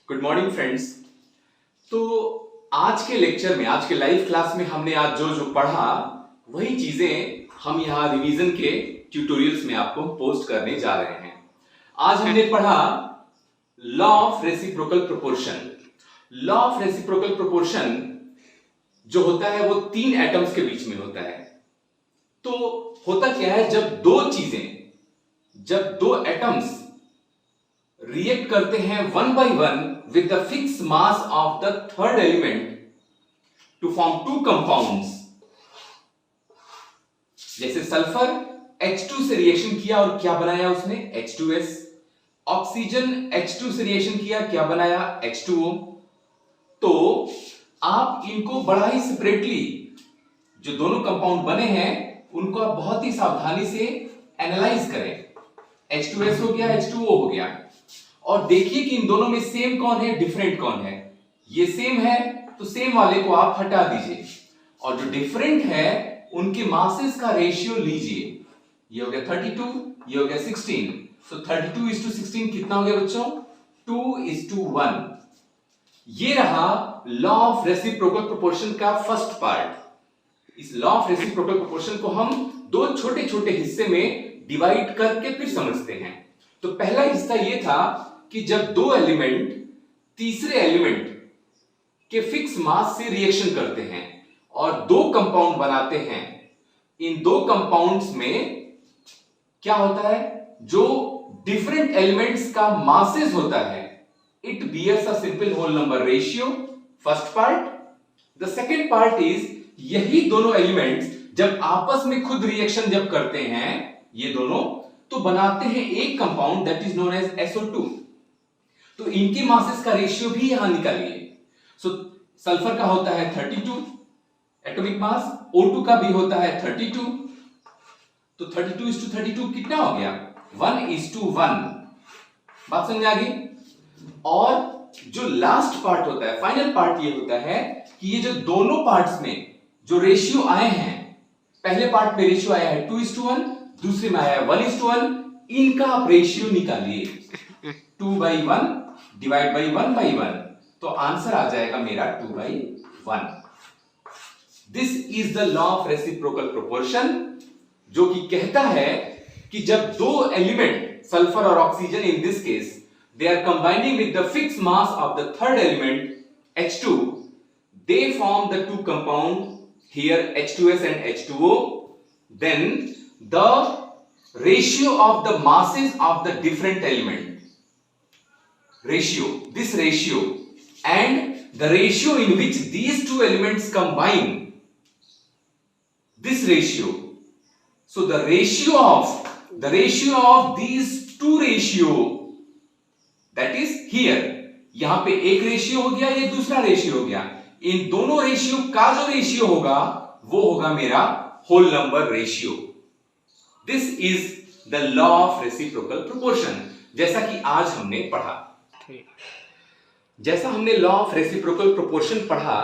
Good morning friends. तो आज के लेक्चर में, आज के लाइव क्लास में हमने आज जो जो पढ़ा वही चीजें हम यहाँ रिवीजन के ट्यूटोरियल्स में आपको पोस्ट करने जा रहे हैं। आज हमने पढ़ा law of reciprocal proportion. Law of reciprocal proportion जो होता है वो तीन एटम्स के बीच में होता है। तो होता क्या है, जब दो एटम्स रिएक्ट करते हैं one by one with the fixed mass of the third element to form two compounds। जैसे सल्फर H2 से रिएक्शन किया और क्या बनाया उसने, H2S। ऑक्सीजन H2 से रिएक्शन किया, क्या बनाया, H2O। तो आप इनको बड़ा ही सेपरेटली जो दोनों कंपाउंड बने हैं उनको आप बहुत ही सावधानी से एनालाइज करें। H2S हो गया, H2O हो गया, और देखिए कि इन दोनों में सेम कौन है, डिफरेंट कौन है। ये सेम है तो सेम वाले को आप हटा दीजिए, और जो डिफरेंट है उनके मासेस का रेशियो लीजिए। ये हो गया 32, ये हो गया 16। तो 32:16 कितना हो गया बच्चों, 2:1। ये रहा लॉ ऑफ रेसिप्रोकल प्रोपोर्शन का फर्स्ट पार्ट। इस लॉ ऑफ रेसिप्रोकल प्रोपोर्शन को हम दो छोटे छोटे हिस्से में डिवाइड करके फिर समझते हैं। तो पहला हिस्सा ये था कि जब दो एलिमेंट तीसरे एलिमेंट के फिक्स मास से रिएक्शन करते हैं और दो कंपाउंड बनाते हैं, इन दो कंपाउंड्स में क्या होता है, जो डिफरेंट एलिमेंट्स का मासेस होता है, it bears a simple whole number ratio, first part. The second part is, यही दोनों एलिमेंट्स जब आपस में खुद रिएक्शन जब करते हैं ये दोनों, तो बनाते हैं एक compound that is known as SO2। तो इनके मासेस का रेशियो भी यहां निकालिए। सो सल्फर का होता है 32 एटॉमिक मास, O2 का भी होता है 32। तो 32:32 कितना हो गया, 1:1। बात समझ आ गई। और जो लास्ट पार्ट होता है, फाइनल पार्ट, ये होता है कि ये जो दोनों पार्ट्स में जो रेशियो आए हैं, पहले पार्ट में रेशियो आया है 2:1, दूसरे में आया है 1:1, इनका आप रेशियो निकालिए। 2/1 डिवाइड बाई 1/1, तो आंसर आ जाएगा मेरा 2/1। This is the law of reciprocal proportion, जो कि कहता है कि जब दो एलिमेंट सल्फर और oxygen, in this case they are combining with the fixed mass of the third element H2, they form the two compound here H2S and H2O, then the ratio of the masses of the different element, this ratio and the ratio in which these two elements combine, this ratio, so the ratio of these two ratio, that is here, यहां पे एक ratio हो गया, ये दूसरा ratio हो गया, इन दोनों रेशियो का जो रेशियो होगा वो होगा मेरा whole number ratio. This is the law of reciprocal proportion, जैसा कि आज हमने पढ़ा। जैसा हमने लॉ ऑफ रेसिप्रोकल प्रोपोर्शन पढ़ा,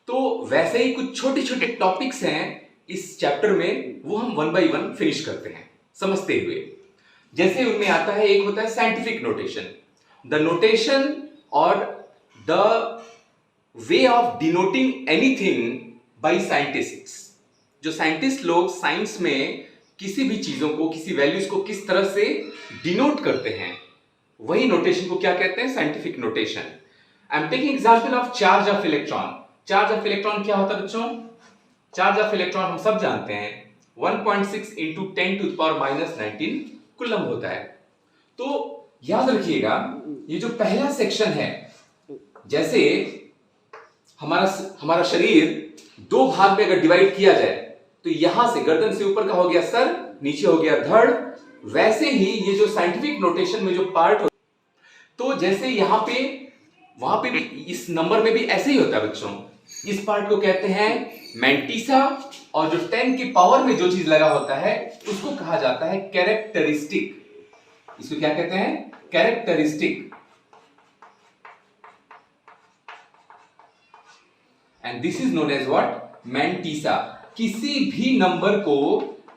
तो वैसे ही कुछ छोटे छोटे टॉपिक्स हैं इस चैप्टर में, वो हम वन बाय वन फिनिश करते हैं समझते हुए। जैसे उनमें आता है, एक होता है साइंटिफिक नोटेशन, द नोटेशन और the way of denoting anything bye scientists. जो साइंटिस्ट लोग साइंस में किसी भी चीजों को, किसी वैल्यूज को किस तरह से डिनोट करते हैं, वही नोटेशन को क्या कहते हैं, scientific notation. I am taking example of charge of electron. Charge of electron क्या होता है बच्चों, चार्ज ऑफ इलेक्ट्रॉन हम सब जानते हैं 1.6 × 10⁻⁻19 कूलम होता है। तो याद रखिएगा, ये जो पहला सेक्शन है, जैसे हमारा शरीर दो भाग में अगर डिवाइड किया जाए, तो यहां से गर्दन से ऊपर का हो गया सर, नीचे हो गया धड़, वैसे ही ये जो साइंटिफिक नोटेशन में जो पार्ट हो, तो जैसे यहां पे वहां पे भी इस नंबर में भी ऐसे ही होता है बच्चों। इस पार्ट को कहते हैं मैंटीसा, और जो 10 की पावर में जो चीज लगा होता है उसको कहा जाता है कैरेक्टरिस्टिक। इसको क्या कहते हैं, characteristic. And this is known as what, mantissa. किसी भी नंबर को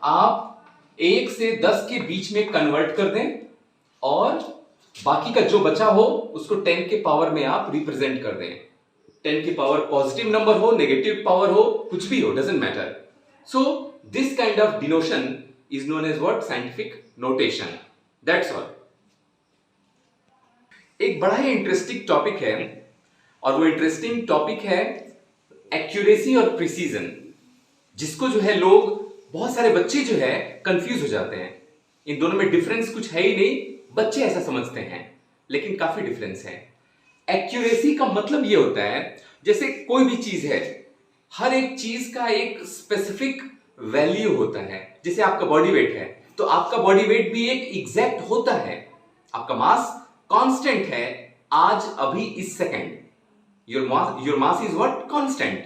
आप 1 से 10 के बीच में कन्वर्ट कर दें और बाकी का जो बचा हो उसको 10 के पावर में आप रिप्रेजेंट कर दें। 10 की पावर पॉजिटिव नंबर हो, नेगेटिव पावर हो, कुछ भी हो, doesn't matter. So this kind of denotation is known as what? Scientific notation. That's all. एक बड़ा ही इंटरेस्टिंग टॉपिक है और वो इंटरेस्टिंग टॉपिक है एक्यूरेसी और प्रिसीजन, जिसको जो है लोग, बहुत सारे बच्चे जो है कंफ्यूज हो जाते हैं। इन दोनों में डिफरेंस कुछ है ही नहीं, बच्चे ऐसा समझते हैं, लेकिन काफी डिफरेंस है। एक्यूरेसी का मतलब ये होता है, जैसे कोई भी चीज है, हर एक चीज का एक स्पेसिफिक वैल्यू होता है। जैसे आपका बॉडी वेट है, तो आपका बॉडी वेट भी एक एग्जैक्ट होता है। आपका मास कांस्टेंट है आज, अभी, इस second. Your mass is what? Constant.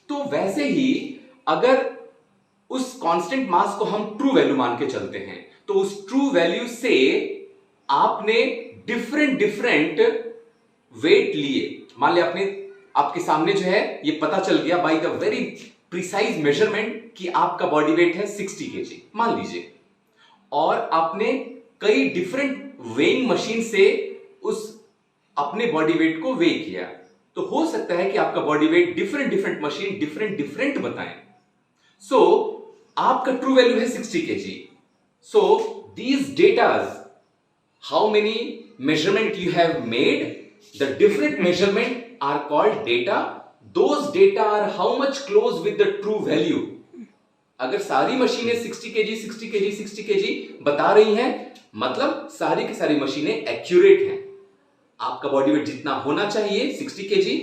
तो वैसे ही अगर उस कांस्टेंट मास को हम ट्रू वैल्यू मान के चलते हैं, तो उस ट्रू वैल्यू से आपने डिफरेंट वेट लिए। मान लिया आपने, आपके सामने जो है ये पता चल गया by the very precise measurement कि आपका बॉडी वेट है 60 केजी मान लीजिए, और आपने कई डिफरेंट वेइंग मशीन से उस अपने बॉडी वेट को वे किया, तो हो सकता है कि आपका body weight different machine different बताएं। सो आपका ट्रू वैल्यू है 60 KG. So these datas, how many measurement you have made, the different measurement are called data. Those data are how much close with the true value. अगर सारी मशीनें 60 KG 60 KG 60 KG बता रही हैं, मतलब सारी की सारी मशीनें एक्यूरेट हैं। आपका बॉडी वेट जितना होना चाहिए 60 केजी,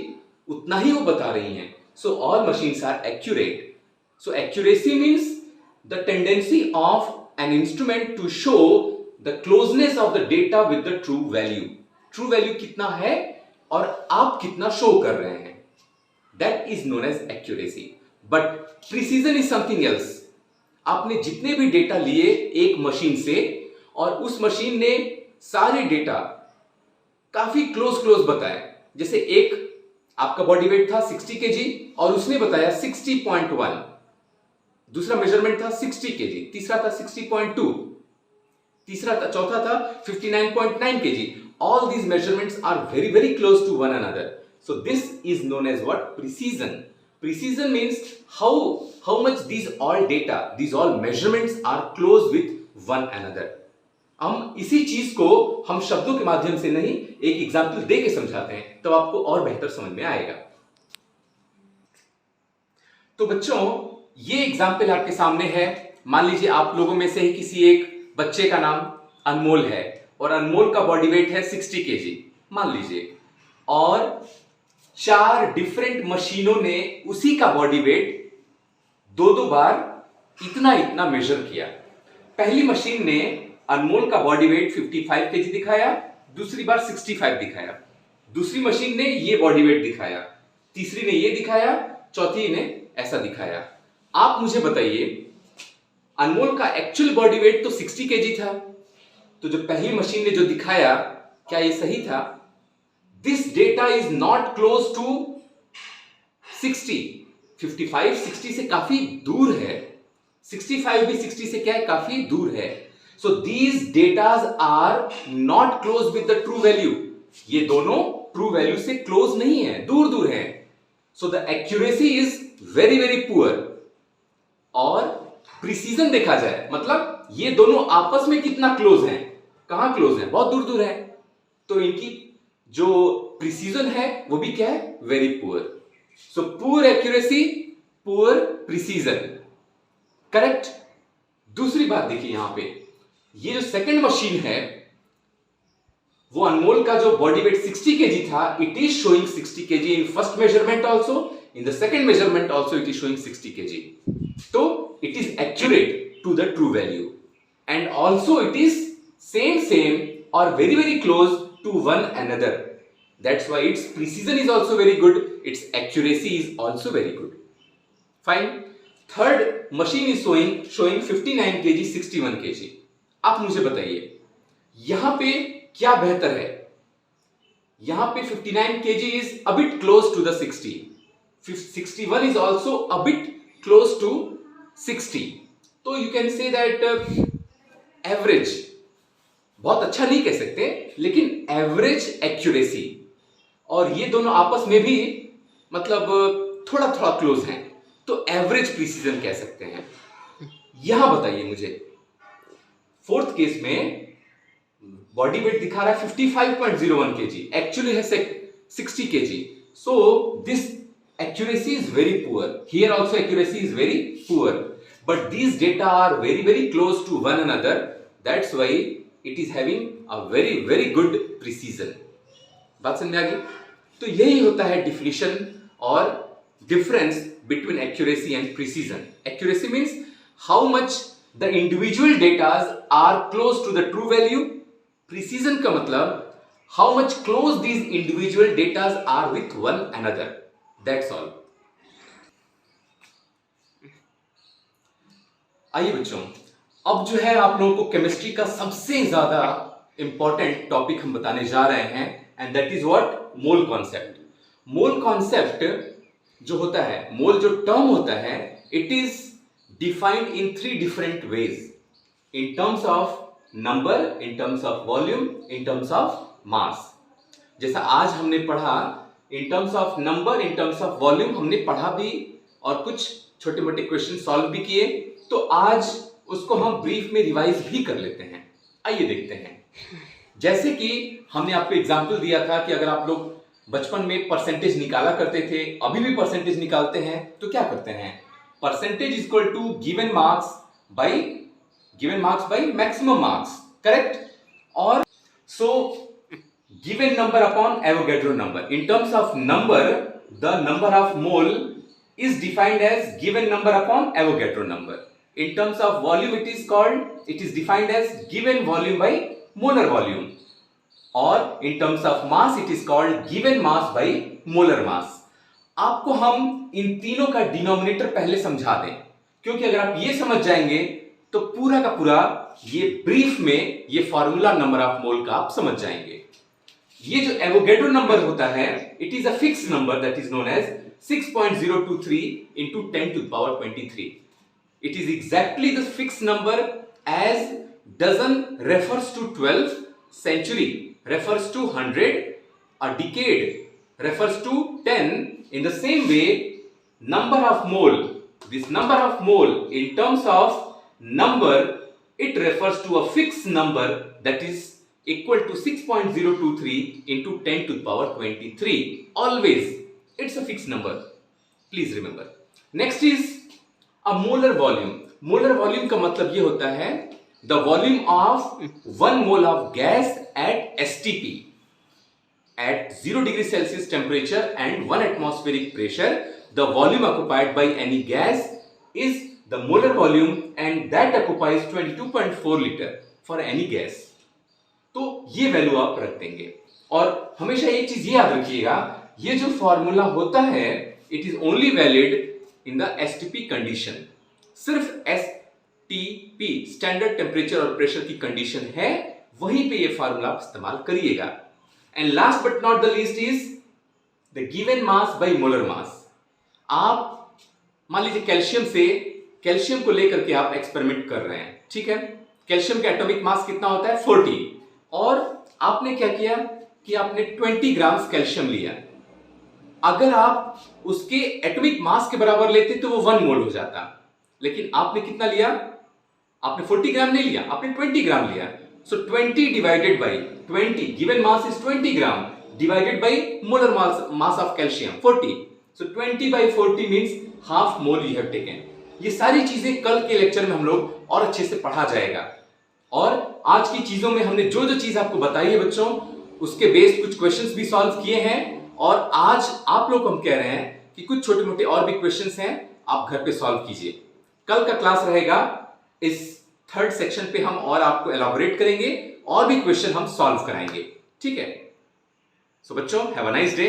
उतना ही वो बता रही हैं। So all machines are accurate. So accuracy means the tendency of an instrument to show the closeness of the data with the true value. True value कितना है और आप कितना शो कर रहे हैं, that is known as accuracy. But precision is something else. आपने जितने भी डेटा लिए एक मशीन से, और उस मशीन ने सारे डेटा काफी क्लोज बताए। जैसे एक आपका बॉडी वेट था 60 केजी और उसने बताया 60.1, दूसरा मेजरमेंट था 60 केजी, तीसरा था 60.2, तीसरा था, चौथा था 59.9 kg. All these measurements are very close to one another. So this is known as what? Precision. Precision means how much these all data, these all measurements are close with one another. हम इसी चीज को हम शब्दों के माध्यम से नहीं, एक एग्जाम्पल दे के समझाते हैं, तो आपको और बेहतर समझ में आएगा। तो बच्चों, ये एग्जाम्पल आपके सामने है। मान लीजिए आप लोगों में से ही किसी एक बच्चे का नाम अनमोल है, और अनमोल का बॉडी वेट है 60 केजी मान लीजिए, और 4 डिफरेंट मशीनों ने उसी का बॉडी वेट दो बार इतना मेजर किया। पहली मशीन ने अनमोल का बॉडी वेट 55 केजी दिखाया, दूसरी बार 65 दिखाया, दूसरी मशीन ने ये बॉडी वेट दिखाया, तीसरी ने ये दिखाया, चौथी ने ऐसा दिखाया। आप मुझे बताइए, अनमोल का एक्चुअल बॉडी वेट तो 60 केजी था, तो जो पहली मशीन ने जो दिखाया, क्या ये सही था? This data is not close to 60। 55 60 से काफी दूर है, 65 भी 60 से क्या है? काफी दूर है। So these datas are not close with the true value. ये दोनों ट्रू वैल्यू से क्लोज नहीं है, दूर है। So the accuracy is very poor. और प्रिसीजन देखा जाए, मतलब ये दोनों आपस में कितना क्लोज हैं? कहां क्लोज हैं? बहुत दूर है। तो इनकी जो प्रिसीजन है वो भी क्या है? Very poor. So poor accuracy, poor precision, correct. दूसरी बात देखिए यहां पे, ये जो सेकंड मशीन है, वो अनमोल का जो बॉडी वेट 60 केजी था, it is showing 60 KG in first measurement also, in the second measurement also it is showing 60 KG. तो it is accurate to the true value, and also it is same or very close to one another. That's why its precision is also very good, its accuracy is also very good. Fine. Third machine is showing 59 kg 61 kg. आप मुझे बताइए यहां पे क्या बेहतर है? यहां पे 59 kg is a bit close to the 60. 61 is also a bit close to 60. So you can say that average बहुत अच्छा नहीं कह सकते, लेकिन एवरेज एक्यूरेसी, और ये दोनों आपस में भी मतलब थोड़ा थोड़ा क्लोज हैं, तो एवरेज प्रिसीजन कह सकते हैं। यहां बताइए मुझे, फोर्थ केस में बॉडी वेट दिखा रहा है 55.01 kg, एक्चुअली है 60 kg, so this accuracy is very poor. Here also accuracy is very poor, but these data are very close to one another, that's why it is having a very good precision. बात समझ में आ गई? तो यही होता है definition और difference between accuracy and precision. Accuracy means how much the individual datas are close to the true value. Precision का मतलब how much close these individual datas are with one another, that's all. आइए बच्चों, अब जो है आप लोगों को केमिस्ट्री का सबसे ज्यादा इंपॉर्टेंट टॉपिक हम बताने जा रहे हैं, and that is what, mole concept. Mole concept जो होता है, मोल जो टर्म होता है, it is defined in 3 different ways, in terms of number, in terms of volume, in terms of mass. जैसा आज हमने पढ़ा in terms of number, in terms of volume हमने पढ़ा भी और कुछ छोटे मोटे क्वेश्चन सॉल्व भी किए, तो आज उसको हम ब्रीफ में रिवाइज भी कर लेते हैं। आइए देखते हैं। जैसे कि हमने आपको एग्जांपल दिया था कि अगर आप लोग बचपन में परसेंटेज निकाला करते थे, अभी भी परसेंटेज निकालते हैं, तो क्या करते हैं, percentage equal to given marks by maximum marks, correct? और so given number upon Avogadro number. In terms of number, the number of mole is defined as given number upon Avogadro number. In terms of volume, it is defined as given volume by molar volume. Or in terms of mass, it is called given mass by molar mass. आपको हम इन तीनों का denominator पहले समझा दें, क्योंकि अगर आप ये समझ जाएंगे तो पूरा का पूरा ये ब्रीफ में ये फॉर्मूला नंबर ऑफ मोल का आप समझ जाएंगे। ये जो एवोगैड्रो नंबर होता है, it is a fix number that is known as 6.023 into 10 to the power 23. It is exactly the fixed number as dozen refers to 12, century refers to 100, a decade refers to 10. In the same way, number of mole, this number of mole in terms of number, it refers to a fixed number that is equal to 6.023 into 10 to the power 23. Always, it's a fixed number. Please remember. Next is a molar volume. Molar volume का मतलब ये होता है the volume of 1 mole of gas at STP, at 0 degree Celsius temperature and 1 atmospheric pressure. The volume occupied by any gas is the molar volume, and that occupies 22.4 liter for any gas. तो ये value आप रख देंगे, और हमेशा एक चीज ये याद रखिएगा, ये जो फॉर्मूला होता है it is only valid in the STP condition. सिर्फ एसटीपी स्टैंडर्ड टेम्परेचर और प्रेशर की कंडीशन है, वहीं पे ये फॉर्मूला आप इस्तेमाल करिएगा। And last but not the least is the given mass by molar mass. आप मान लीजिए कैल्शियम को लेकर के आप एक्सपेरिमेंट कर रहे हैं, ठीक है? कैल्शियम का एटॉमिक मास कितना होता है, 40, और आपने क्या किया कि आपने 20 ग्राम कैल्शियम लिया। अगर आप उसके एटॉमिक मास के बराबर लेते तो वो 1 मोल हो जाता, लेकिन आपने कितना लिया, आपने 40 ग्राम नहीं लिया, आपने 20 ग्राम लिया। सो 20 divided by 20, given mass is 20 gram, divided by molar mass of calcium 40, so 20 by 40 means half mole you have taken. ये सारी चीजें कल के लेक्चर में हम लोग और अच्छे से पढ़ा जाएगा, और आज की चीजों में हमने जो जो चीज आपको बताई है बच्चों, उसके बेस्ड कुछ क्वेश्चंस भी सॉल्व किए हैं, और आज आप लोग हम कह रहे हैं कि कुछ छोटे मोटे और भी क्वेश्चंस हैं, आप घर पे सॉल्व कीजिए। कल का क्लास रहेगा, इस 3rd सेक्शन पे हम और आपको एलॉबरेट करेंगे और भी क्वेश्चन हम सॉल्व कराएंगे, ठीक है? सो बच्चों, हैव अ नाइस डे।